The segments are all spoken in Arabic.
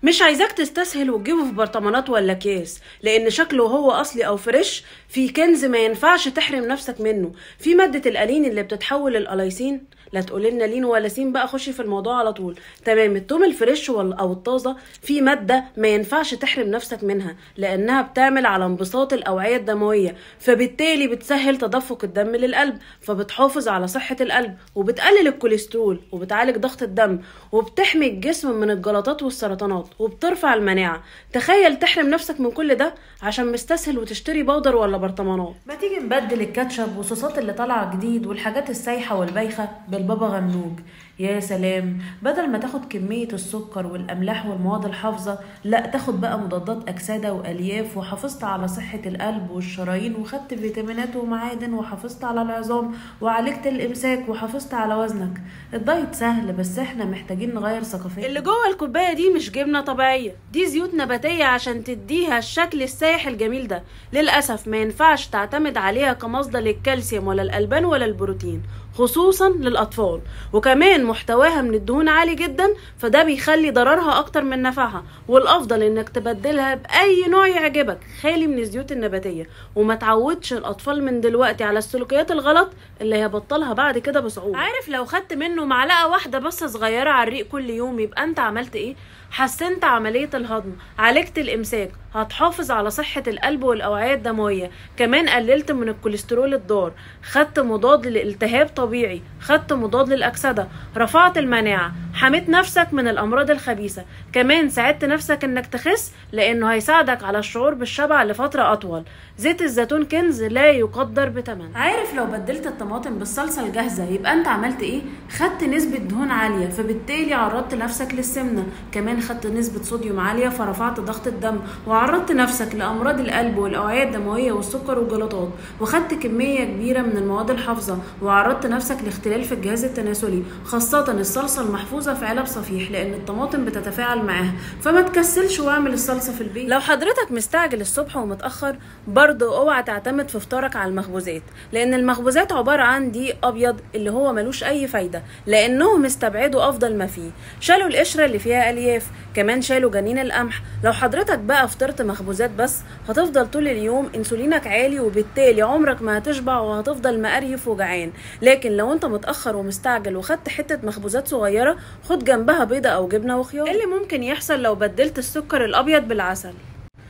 مش عايزاك تستسهل وتجيبه في برطمانات ولا اكياس، لان شكله هو اصلي او فريش في كنز ما ينفعش تحرم نفسك منه. في مادة الالين اللي بتتحول للالايسين، لا تقولي لنا لين ولا سين بقى، خشي في الموضوع على طول. تمام. التوم الفريش او الطازه في ماده ما ينفعش تحرم نفسك منها، لانها بتعمل على انبساط الاوعيه الدمويه، فبالتالي بتسهل تدفق الدم للقلب، فبتحافظ على صحه القلب وبتقلل الكوليسترول وبتعالج ضغط الدم وبتحمي الجسم من الجلطات والسرطانات وبترفع المناعه. تخيل تحرم نفسك من كل ده عشان مستسهل وتشتري بودر ولا برطمانات. ما تيجي نبدل الكاتشب والصوصات اللي طالعه جديد والحاجات السايحه والبايخه بالبابا غنوج. يا سلام، بدل ما تاخد كمية السكر والأملاح والمواد الحافظة، لا تاخد بقى مضادات أكسدة وألياف، وحافظت على صحة القلب والشرايين، وخدت فيتامينات ومعادن، وحافظت على العظام، وعالجت الإمساك، وحافظت على وزنك. الدايت سهل، بس احنا محتاجين نغير ثقافتنا. اللي جوه الكوباية دي مش جبنة طبيعية، دي زيوت نباتية عشان تديها الشكل السايح الجميل ده. للأسف ما ينفعش تعتمد عليها كمصدر للكالسيوم ولا الألبان ولا البروتين، خصوصا للأطفال. وكمان محتواها من الدهون عالي جدا، فده بيخلي ضررها أكتر من نفعها. والأفضل إنك تبدلها بأي نوع يعجبك خالي من الزيوت النباتية، وما تعودش الأطفال من دلوقتي على السلوكيات الغلط اللي هيبطلها بعد كده بصعوبة. عارف لو خدت منه معلقة واحدة بس صغيرة على الريق كل يوم، يبقى أنت عملت إيه؟ حسنت عملية الهضم، عالجت الإمساك، هتحافظ على صحة القلب والأوعية الدموية، كمان قللت من الكوليسترول الضار، خدت مضاد للالتهاب طبيعي، خدت مضاد للأكسدة، رفعت المناعة، حميت نفسك من الأمراض الخبيثة، كمان ساعدت نفسك إنك تخس لأنه هيساعدك على الشعور بالشبع لفترة أطول. زيت الزيتون كنز لا يقدر بثمن. عارف لو بدلت الطماطم بالصلصة الجاهزة يبقى أنت عملت إيه؟ خدت نسبة دهون عالية، فبالتالي عرضت نفسك للسمنة، كمان خدت نسبة صوديوم عالية فرفعت ضغط الدم، وعرضت نفسك لأمراض القلب والأوعية الدموية والسكر والجلطات، وخدت كمية كبيرة من المواد الحافظة، وعرضت نفسك لاختلال في الجهاز التناسلي، خاصة الصلصة المحفوظة في علب صفيح لأن الطماطم بتتفاعل معاها. فما تكسلش واعمل الصلصة في البيت. لو حضرتك مستعجل الصبح ومتأخر، برضه اوعى تعتمد في فطارك على المخبوزات، لأن المخبوزات عبارة عن دقيق أبيض اللي هو ملوش أي فايدة، لأنهم استبعدوا أفضل ما فيه، شالوا القشرة اللي فيها ألياف، كمان شالوا جنين القمح. لو حضرتك بقى فطرت مخبوزات بس، هتفضل طول اليوم انسولينك عالي، وبالتالي عمرك ما هتشبع وهتفضل مقريف وجعان. لكن لو انت متأخر ومستعجل وخدت حتة مخبوزات صغيرة، خد جنبها بيضة او جبنة وخيار. ايه اللي ممكن يحصل لو بدلت السكر الابيض بالعسل؟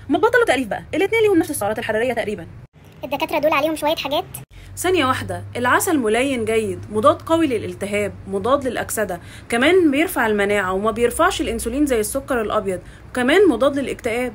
ما تبطلوا تأليف بقى، الاتنين ليهم نفس السعرات الحرارية تقريبا. الدكاترة دول عليهم شوية حاجات. ثانية واحدة، العسل ملين جيد، مضاد قوي للالتهاب، مضاد للأكسدة، كمان بيرفع المناعة وما بيرفعش الانسولين زي السكر الابيض، وكمان مضاد للاكتئاب.